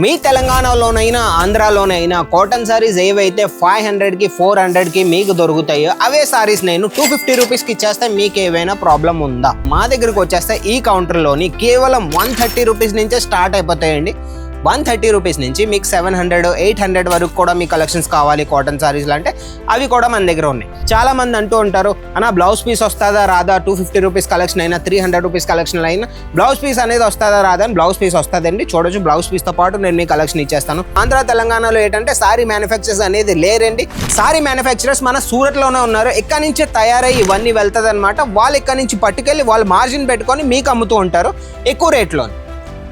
మీ తెలంగాణలోనైనా ఆంధ్రాలోనైనా cotton saris ఏవైతే 500కి 400కి మీకు దొరుకుతాయో అవే సారీస్ నేను 250 రూపీస్కి ఇచ్చేస్తే మీకు ఏవైనా ప్రాబ్లం ఉందా? మా దగ్గరకు వచ్చేస్తే ఈ కౌంటర్లోని కేవలం 130 రూపీస్ నుంచే స్టార్ట్ అయిపోతాయండి. 130 రూపీస్ నుంచి మీకు 700, 800 వరకు కూడా మీ కలెక్షన్స్ కావాలి కాటన్ సారీస్లు అంటే అవి కూడా మన దగ్గర ఉన్నాయి. చాలా మంది అంటూ ఉంటారు, అన్న బ్లౌజ్ పీస్ వస్తుందా రాదా, 250 రూపీస్ కలెక్షన్ అయినా 300 రూపీస్ కలెక్షన్ అయినా బ్లౌజ్ పీస్ అనేది వస్తుందా రాదా అని. బ్లౌజ్ పీస్ వస్తుందండి, చూడొచ్చు. బ్లౌజ్ పీస్తో పాటు నేను మీ కలెక్షన్ ఇచ్చేస్తాను. ఆంధ్ర తెలంగాణలో ఏంటంటే సారీ మ్యానుఫ్యాక్చరర్స్ అనేది లేరండి. సారీ మ్యానుఫ్యాక్చరర్స్ మన సూరత్లోనే ఉన్నారు. ఎక్కడి నుంచే తయారై ఇవన్నీ వెళ్తుంది అనమాట. వాళ్ళు ఎక్కడి నుంచి పట్టుకెళ్ళి వాళ్ళు మార్జిన్ పెట్టుకొని మీకు అమ్ముతూ ఉంటారు ఎక్కువ రేట్లో.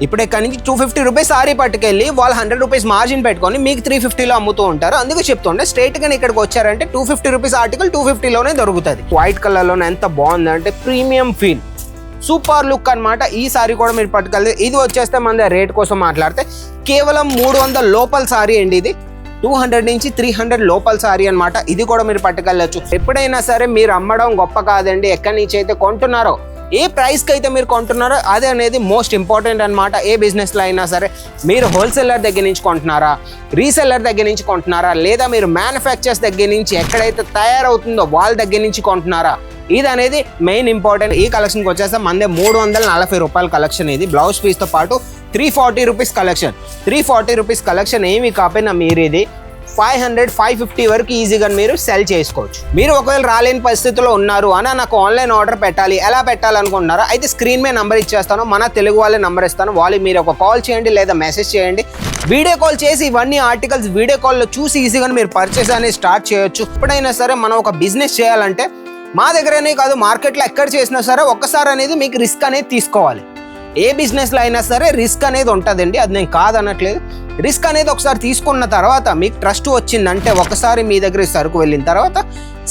ఇప్పుడు ఇక్కడ నుంచి 250 రూపీస్ సారీ పట్టుకెళ్ళి వాళ్ళు 100 రూపీస్ మార్జిన్ పెట్టుకొని మీకు 350లో అమ్ముతూ ఉంటారు. అందుకే చెప్తుండే స్ట్రైట్గా ఇక్కడికి వచ్చారంటే 250 రూపీస్ ఆర్టికల్ 250లోనే దొరుకుతుంది. వైట్ కలర్లోనే ఎంత బాగుందంటే ప్రీమియం ఫీల్, సూపర్ లుక్ అనమాట. ఈ సారీ కూడా మీరు పట్టుకెళ్తే ఇది వచ్చేస్తే మన రేట్ కోసం మాట్లాడితే కేవలం 300 లోపల సారీ అండి. ఇది 200 నుంచి 300 లోపల సారీ అనమాట. ఇది కూడా మీరు పట్టుకెళ్ళచ్చు. ఎప్పుడైనా సరే మీరు అమ్మడం గొప్ప కాదండి, ఎక్కడి నుంచి అయితే కొంటున్నారో ఏ ప్రైస్కి అయితే మీరు కొంటున్నారో అదే అనేది మోస్ట్ ఇంపార్టెంట్ అనమాట. ఏ బిజినెస్లో అయినా సరే మీరు హోల్సేలర్ దగ్గర నుంచి కొంటున్నారా, రీసెల్లర్ దగ్గర నుంచి కొంటున్నారా, లేదా మీరు మ్యానుఫ్యాక్చర్స్ దగ్గర నుంచి ఎక్కడైతే తయారవుతుందో వాళ్ళ దగ్గర నుంచి కొంటున్నారా, ఇది అనేది మెయిన్ ఇంపార్టెంట్. ఈ కలెక్షన్కి వచ్చేస్తే మనదే 340 రూపాయల కలెక్షన్. ఇది బ్లౌజ్ పీస్తో పాటు 340 రూపీస్ కలెక్షన్. 340 రూపీస్ కలెక్షన్ ఏమి కాకపోయినా మీరు ఇది 500, 550 వరకు ఈజీగా మీరు సెల్ చేసుకోవచ్చు. మీరు ఒకవేళ రాలేని పరిస్థితిలో ఉన్నారు అన్న, నాకు ఆన్లైన్ ఆర్డర్ పెట్టాలి, ఎలా పెట్టాలనుకుంటున్నారా అయితే స్క్రీన్ మీద నెంబర్ ఇచ్చేస్తాను, మన తెలుగు వాళ్ళే నెంబర్ ఇస్తాను. వాళ్ళు మీరు ఒక కాల్ చేయండి లేదా మెసేజ్ చేయండి. వీడియో కాల్ చేసి ఇవన్నీ ఆర్టికల్స్ వీడియో కాల్లో చూసి ఈజీగా మీరు పర్చేస్ అనేది స్టార్ట్ చేయొచ్చు. ఎప్పుడైనా సరే మనం ఒక బిజినెస్ చేయాలంటే మా దగ్గరనే కాదు మార్కెట్లో ఎక్కడ చేసినా సరే ఒక్కసారి అనేది మీకు రిస్క్ అనేది తీసుకోవాలి. ఏ బిజినెస్లో అయినా సరే రిస్క్ అనేది ఉంటుందండి, అది నేను కాదనట్లేదు. రిస్క్ అనేది ఒకసారి తీసుకున్న తర్వాత మీకు ట్రస్ట్ వచ్చిందంటే ఒకసారి మీ దగ్గర సరుకు వెళ్ళిన తర్వాత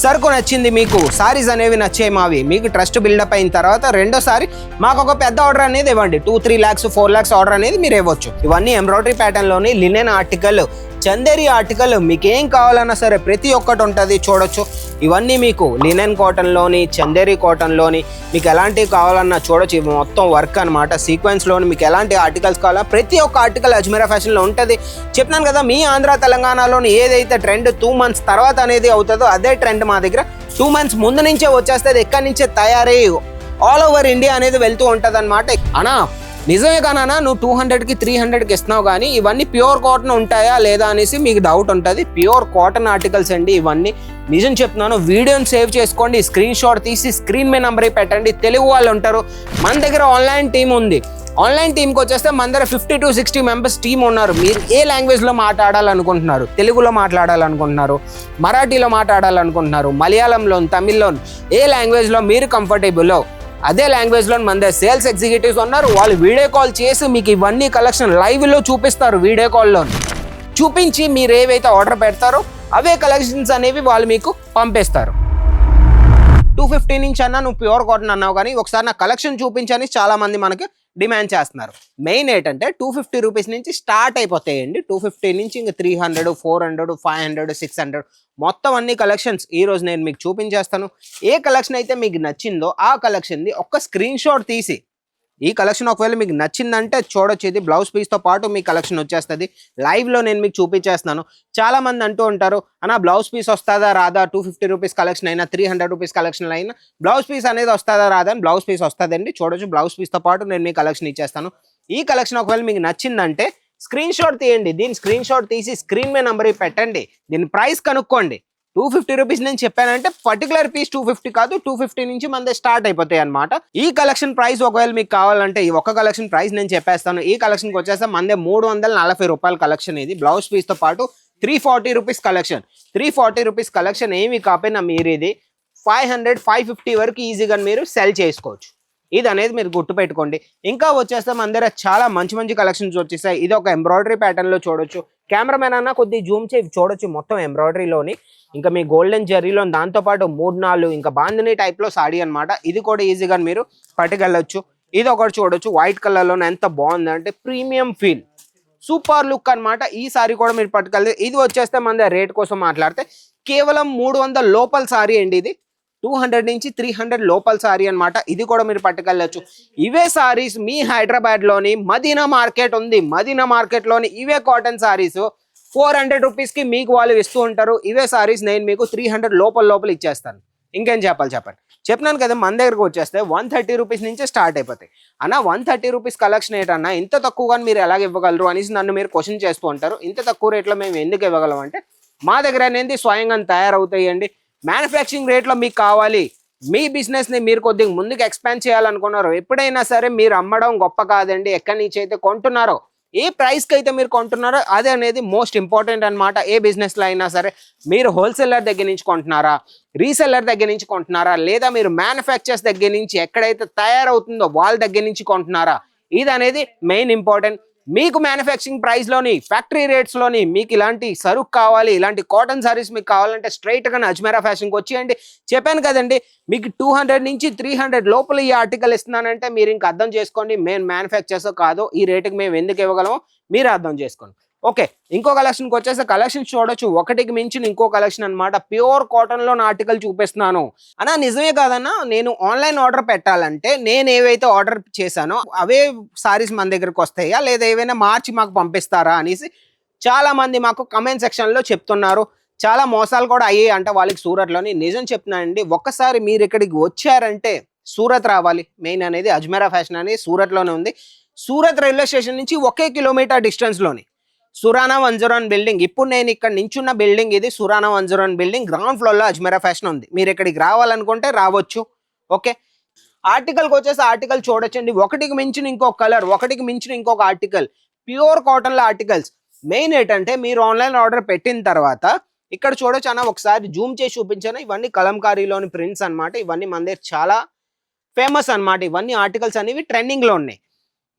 సరుకు నచ్చింది, మీకు సారీస్ అనేవి నచ్చాయి మావి, మీకు ట్రస్ట్ బిల్డప్ అయిన తర్వాత రెండోసారి మాకు ఒక పెద్ద ఆర్డర్ అనేది ఇవ్వండి. 2-3 lakhs 4 lakhs ఆర్డర్ అనేది మీరు ఇవ్వచ్చు. ఇవన్నీ ఎంబ్రాయిడరీ ప్యాటర్న్లోని లినెన్ ఆర్టికల్, చందేరి ఆర్టికల్, మీకు ఏం కావాలన్నా సరే ప్రతి ఒక్కటి ఉంటుంది. చూడొచ్చు ఇవన్నీ మీకు లినెన్ కాటన్లోని, చందేరి కాటన్లోని మీకు ఎలాంటివి కావాలన్నా చూడొచ్చు. ఇవి మొత్తం వర్క్ అనమాట. సీక్వెన్స్లోని మీకు ఎలాంటి ఆర్టికల్స్ కావాలా ప్రతి ఒక్క ఆర్టికల్ అజ్మీరా ఫ్యాషన్లో ఉంటుంది. చెప్పినాను కదా, మీ ఆంధ్ర తెలంగాణలోని ఏదైతే ట్రెండ్ 2 months తర్వాత అనేది అవుతుందో అదే ట్రెండ్ మా దగ్గర 2 months ముందు నుంచే వచ్చేస్తుంది. ఎక్కడి నుంచే తయారై ఆల్ ఓవర్ ఇండియా అనేది వెళ్తూ ఉంటుంది అనమాట. అనా నిజమే కానా, నువ్వు 200కి 300కి ఇస్తున్నావు కానీ ఇవన్నీ ప్యూర్ కాటన్ ఉంటాయా లేదా అనేసి మీకు డౌట్ ఉంటుంది. ప్యూర్ కాటన్ ఆర్టికల్స్ అండి ఇవన్నీ. నిజం చెప్తున్నాను, వీడియోని సేవ్ చేసుకోండి, స్క్రీన్ షాట్ తీసి స్క్రీన్ మీద నెంబర్ పెట్టండి. తెలుగు వాళ్ళు ఉంటారు, మన దగ్గర ఆన్లైన్ టీం ఉంది. ఆన్లైన్ టీంకి వచ్చేస్తే మన దగ్గర 50 to 60 మెంబర్స్ టీం ఉన్నారు. మీరు ఏ లాంగ్వేజ్లో మాట్లాడాలనుకుంటున్నారు, తెలుగులో మాట్లాడాలనుకుంటున్నారు, మరాఠీలో మాట్లాడాలనుకుంటున్నారు, మలయాళంలో, తమిళ్లో, ఏ లాంగ్వేజ్లో మీరు కంఫర్టబుల్లో అదే లాంగ్వేజ్లో మన దగ్గర సేల్స్ ఎగ్జిక్యూటివ్స్ ఉన్నారు. వాళ్ళు వీడియో కాల్ చేసి మీకు ఇవన్నీ కలెక్షన్ లైవ్లో చూపిస్తారు. వీడియో కాల్లో చూపించి మీరు ఏవైతే ఆర్డర్ పెడతారో అవే కలెక్షన్స్ అనేవి వాళ్ళు మీకు పంపిస్తారు. 250 నుంచి అన్నా నువ్వు ప్యూర్ కాటన్ అన్నావు కానీ ఒకసారి నా కలెక్షన్ చూపించని చాలా మంది మనకి డిమాండ్ చేస్తున్నారు. మెయిన్ ఏంటంటే 250 రూపీస్ నుంచి స్టార్ట్ అయిపోతాయండి. 250 నుంచి ఇంకా 300, 400, 500, 600 మొత్తం అన్ని కలెక్షన్స్ ఈరోజు నేను మీకు చూపించేస్తాను. ఏ కలెక్షన్ అయితే మీకు నచ్చిందో ఆ కలెక్షన్ది ఒక్క స్క్రీన్ షాట్ తీసి, ఈ కలెక్షన్ ఒకవేళ మీకు నచ్చిందంటే చూడొచ్చు. ఇది బ్లౌజ్ పీస్తో పాటు మీ కలెక్షన్ వచ్చేస్తుంది. లైవ్లో నేను మీకు చూపించేస్తున్నాను. చాలా మంది అంటూ ఉంటారు, అన్న బ్లౌజ్ పీస్ వస్తుందా రాదా, 250 రూపీస్ కలెక్షన్ అయినా 300 రూపీస్ కలెక్షన్ అయినా బ్లౌజ్ పీస్ అనేది వస్తుందా రాదా అని. బ్లౌజ్ పీస్ వస్తుందండి, చూడొచ్చు. బ్లౌజ్ పీస్తో పాటు నేను మీ కలెక్షన్ ఇచ్చేస్తాను. ఈ కలెక్షన్ ఒకవేళ మీకు నచ్చిందంటే స్క్రీన్ షాట్ తీయండి. దీని స్క్రీన్ షాట్ తీసి స్క్రీన్ మీద నెంబర్ పెట్టండి. దీని ప్రైస్ కనుక్కోండి. 250 రూపీస్ నేను చెప్పానంటే పర్టికులర్ పీస్ 250 కాదు, 250 నుంచి మన స్టార్ట్ అయిపోతాయి అనమాట. ఈ కలెక్షన్ ప్రైస్ ఒకవేళ మీకు కావాలంటే ఈ ఒక్క కలెక్షన్ ప్రైస్ నేను చెప్పేస్తాను. ఈ కలెక్షన్కి వచ్చేస్తే మనదే 340 రూపాయల కలెక్షన్. ఇది బ్లౌజ్ పీస్తో పాటు 340 రూపీస్ కలెక్షన్. 340 రూపీస్ కలెక్షన్ ఏమి కాకపోయినా మీరు ఇది 500, 550 వరకు ఈజీగా మీరు సెల్ చేసుకోవచ్చు. ఇది అనేది మీరు గుర్తుపెట్టుకోండి. ఇంకా వచ్చేస్తే మన దగ్గర చాలా మంచి మంచి కలెక్షన్స్ వచ్చేసాయి. ఇది ఒక ఎంబ్రాయిడరీ ప్యాటర్న్లో చూడొచ్చు. కెమెరామెన్ అన్న కొద్ది జూమ్ చేసి చూడొచ్చు. మొత్తం ఎంబ్రాయిడరీలోని ఇంకా మీ గోల్డెన్ జెర్రీలో దాంతోపాటు 3-4 ఇంకా బాందిని టైప్లో సాడీ అనమాట. ఇది కూడా ఈజీగా మీరు పట్టుకెళ్ళొచ్చు. ఇది ఒకటి చూడొచ్చు. వైట్ కలర్లో ఎంత బాగుందంటే ప్రీమియం ఫీల్, సూపర్ లుక్ అనమాట. ఈ సారీ కూడా మీరు పట్టుకెళ్తే ఇది వచ్చేస్తే మన రేట్ కోసం మాట్లాడితే కేవలం 300 లోపల సారీ అండి. ఇది 200 నుంచి 300 లోపల సారీ అన్నమాట. ఇది కూడా మీరు పట్టుకెళ్ళచ్చు. ఇవే సారీస్ మీ హైదరాబాద్లోని మదీనా మార్కెట్ ఉంది, మదీనా మార్కెట్లోని ఇవే కాటన్ సారీస్ 400 రూపీస్కి మీకు వాళ్ళు ఇస్తూ ఉంటారు. ఇవే సారీస్ నేను మీకు 300 లోపల ఇచ్చేస్తాను. ఇంకేం చెప్పండి. చెప్పినాను కదా, మన దగ్గరకు వచ్చేస్తే 130 రూపీస్ నుంచే స్టార్ట్ అయిపోతాయి. అన్న 130 రూపీస్ కలెక్షన్ ఏంటన్నా ఇంత తక్కువగా మీరు ఎలాగ ఇవ్వగలరు అనేసి నన్ను మీరు క్వశ్చన్ చేస్తూ ఉంటారు. ఇంత తక్కువ రేట్లో మేము ఎందుకు ఇవ్వగలం అంటే, మా దగ్గర అనేది స్వయంగా తయారవుతాయండి. మ్యానుఫ్యాక్చరింగ్ రేట్లో మీకు కావాలి, మీ బిజినెస్ని మీరు కొద్దిగా ముందుకు ఎక్స్పాండ్ చేయాలనుకున్నారు, ఎప్పుడైనా సరే మీరు అమ్మడం గొప్ప కాదండి. ఎక్కడి నుంచి అయితే కొంటున్నారో, ఏ ప్రైస్కి అయితే మీరు కొంటున్నారో అదే అనేది మోస్ట్ ఇంపార్టెంట్ అనమాట. ఏ బిజినెస్లో అయినా సరే మీరు హోల్సేలర్ దగ్గర నుంచి కొంటున్నారా, రీసెల్లర్ దగ్గర నుంచి కొంటున్నారా, లేదా మీరు మ్యానుఫ్యాక్చర్స్ దగ్గర నుంచి ఎక్కడైతే తయారవుతుందో వాళ్ళ దగ్గర నుంచి కొంటున్నారా, ఇది అనేది మెయిన్ ఇంపార్టెంట్. మీకు మ్యానుఫ్యాక్చరింగ్ ప్రైస్లోని, ఫ్యాక్టరీ రేట్స్లోని మీకు ఇలాంటి సరుకు కావాలి, ఇలాంటి కాటన్ సారీస్ మీకు కావాలంటే స్ట్రైట్గా అజ్మీరా ఫ్యాషన్కి వచ్చేయండి. చెప్పాను కదండి, మీకు 200 నుంచి 300 లోపల ఈ ఆర్టికల్ ఇస్తున్నానంటే మీరు ఇంకా అర్థం చేసుకోండి మేము మ్యానుఫ్యాక్చర్స్ కాదో ఈ రేటుకి మేము ఎందుకు ఇవ్వగలమో మీరు అర్థం చేసుకోండి. ఓకే, ఇంకో కలెక్షన్కి వచ్చేస్తే కలెక్షన్ చూడొచ్చు, ఒకటికి మించిన ఇంకో కలెక్షన్ అనమాట. ప్యూర్ కాటన్లో ఆర్టికల్ చూపిస్తున్నాను అన్నా. నిజమే కాదన్నా, నేను ఆన్లైన్ ఆర్డర్ పెట్టాలంటే నేను ఏవైతే ఆర్డర్ చేశానో అవే సారీస్ మన దగ్గరకు వస్తాయా, లేదా ఏవైనా మార్చి మాకు పంపిస్తారా అనేసి చాలా మంది మాకు కమెంట్ సెక్షన్లో చెప్తున్నారు. చాలా మోసాలు కూడా అయ్యాయి అంట వాళ్ళకి సూరత్లోని. నిజం చెప్తున్నానండి, ఒక్కసారి మీరు ఇక్కడికి వచ్చారంటే సూరత్ రావాలి. మెయిన్ అనేది అజ్మీరా ఫ్యాషన్ అనేది సూరత్లోనే ఉంది. సూరత్ రైల్వే స్టేషన్ నుంచి 1 కిలోమీటర్ డిస్టెన్స్లోని సురానా 101 బిల్డింగ్. ఇప్పుడు నేను ఇక్కడ నించున్న బిల్డింగ్ ఇది సురానా 101 బిల్డింగ్. గ్రౌండ్ ఫ్లోర్లో అజ్మీరా ఫ్యాషన్ ఉంది. మీరు ఇక్కడికి రావాలనుకుంటే రావచ్చు. ఓకే, ఆర్టికల్కి వచ్చేసి ఆర్టికల్ చూడొచ్చండి, ఒకటికి మించిన ఇంకొక కలర్, ఒకటికి మించిన ఇంకొక ఆర్టికల్, ప్యూర్ కాటన్లో ఆర్టికల్స్. మెయిన్ ఏంటంటే మీరు ఆన్లైన్ ఆర్డర్ పెట్టిన తర్వాత ఇక్కడ చూడొచ్చు అన్న, ఒకసారి జూమ్ చేసి చూపించాను. ఇవన్నీ కలంకారీలోని ప్రింట్స్ అనమాట. ఇవన్నీ మన దగ్గర చాలా ఫేమస్ అనమాట. ఇవన్నీ ఆర్టికల్స్ అనేవి ట్రెండింగ్లో ఉన్నాయి.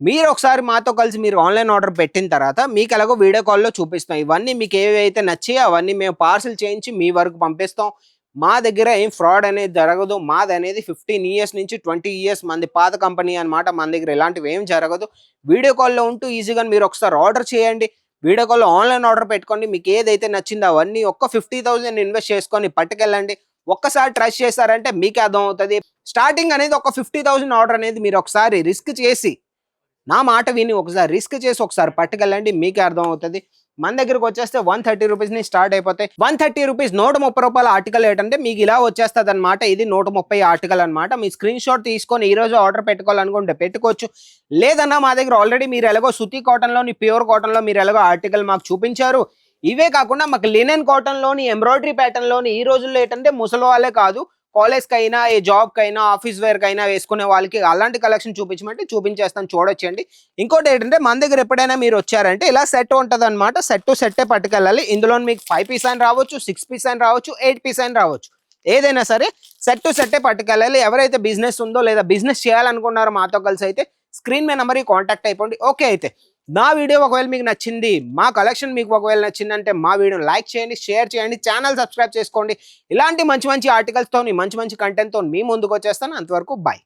మీరు ఒకసారి మాతో కలిసి మీరు ఆన్లైన్ ఆర్డర్ పెట్టిన తర్వాత మీకు ఎలాగో వీడియో కాల్లో చూపిస్తాం. ఇవన్నీ మీకు ఏవైతే నచ్చాయో అవన్నీ మేము పార్సిల్ చేయించి మీ వరకు పంపిస్తాం. మా దగ్గర ఏం ఫ్రాడ్ అనేది జరగదు. మాది అనేది 15 ఇయర్స్ నుంచి 20 ఇయర్స్ మంది పాత కంపెనీ అనమాట. మన దగ్గర ఇలాంటివి ఏం జరగదు. వీడియో కాల్లో ఉంటూ ఈజీగా మీరు ఒకసారి ఆర్డర్ చేయండి. వీడియో కాల్లో ఆన్లైన్ ఆర్డర్ పెట్టుకోండి. మీకు ఏదైతే నచ్చిందో అవన్నీ ఒక్క 50,000 ఇన్వెస్ట్ చేసుకొని పట్టుకెళ్ళండి. ఒక్కసారి ట్రస్ట్ చేశారంటే మీకే అర్థం అవుతుంది. స్టార్టింగ్ అనేది ఒక 50,000 ఆర్డర్ అనేది మీరు ఒకసారి రిస్క్ చేసి, నా మాట విని ఒకసారి రిస్క్ చేసి ఒకసారి పట్టుకెళ్ళండి, మీకే అర్థం అవుతుంది. మన దగ్గరకు వచ్చేస్తే 130 రూపీస్ నుంచి స్టార్ట్ అయిపోతాయి. 130 రూపీస్ 130 రూపాయల ఆర్టికల్ ఏంటంటే మీకు ఇలా వచ్చేస్తుంది అనమాట. ఇది 130 ఆర్టికల్ అనమాట. మీ స్క్రీన్ షాట్ తీసుకొని ఈ రోజు ఆర్డర్ పెట్టుకోవాలనుకుంటే పెట్టుకోవచ్చు. లేదన్నా మా దగ్గర ఆల్రెడీ మీరు ఎలాగో సుతి కాటన్లోని, ప్యూర్ కాటన్లో మీరు ఎలాగో ఆర్టికల్ మాకు చూపించారు. ఇవే కాకుండా మాకు లినెన్ కాటన్లోని, ఎంబ్రాయిడరీ ప్యాటర్న్లోని ఈ రోజుల్లో ఏంటంటే ముసలి వాళ్ళే కాదు, కాలేజ్కి అయినా, ఏ జాబ్కి అయినా, ఆఫీస్ వేర్కి అయినా వేసుకునే వాళ్ళకి అలాంటి కలెక్షన్ చూపించమంటే చూపించేస్తాను, చూడొచ్చండి. ఇంకోటి ఏంటంటే మన దగ్గర ఎప్పుడైనా మీరు వచ్చారంటే ఇలా సెట్ ఉంటుంది అనమాట. సెట్ టు సెట్టే పట్టుకెళ్ళాలి. ఇందులో మీకు 5 పీస్ అని రావచ్చు, 6 పీస్ అని రావచ్చు, 8 పీస్ అని రావచ్చు. ఏదైనా సరే సెట్ టు సెట్టే పట్టుకెళ్ళాలి. ఎవరైతే బిజినెస్ ఉందో లేదా బిజినెస్ చేయాలనుకున్నారో మాతో కలిసి అయితే స్క్రీన్ మీద నెంబర్కి కాంటాక్ట్ అయిపోండి. ఓకే, అయితే నా వీడియో ఒకవేళ మీకు నచ్చింది, మా కలెక్షన్ మీకు ఒకవేళ నచ్చిందంటే మా వీడియోని లైక్ చేయండి, షేర్ చేయండి, ఛానల్ సబ్స్క్రైబ్ చేసుకోండి. ఇలాంటి మంచి మంచి ఆర్టికల్స్తో, మంచి మంచి కంటెంట్తో మీ ముందుకు వచ్చేస్తాను. అంతవరకు బాయ్.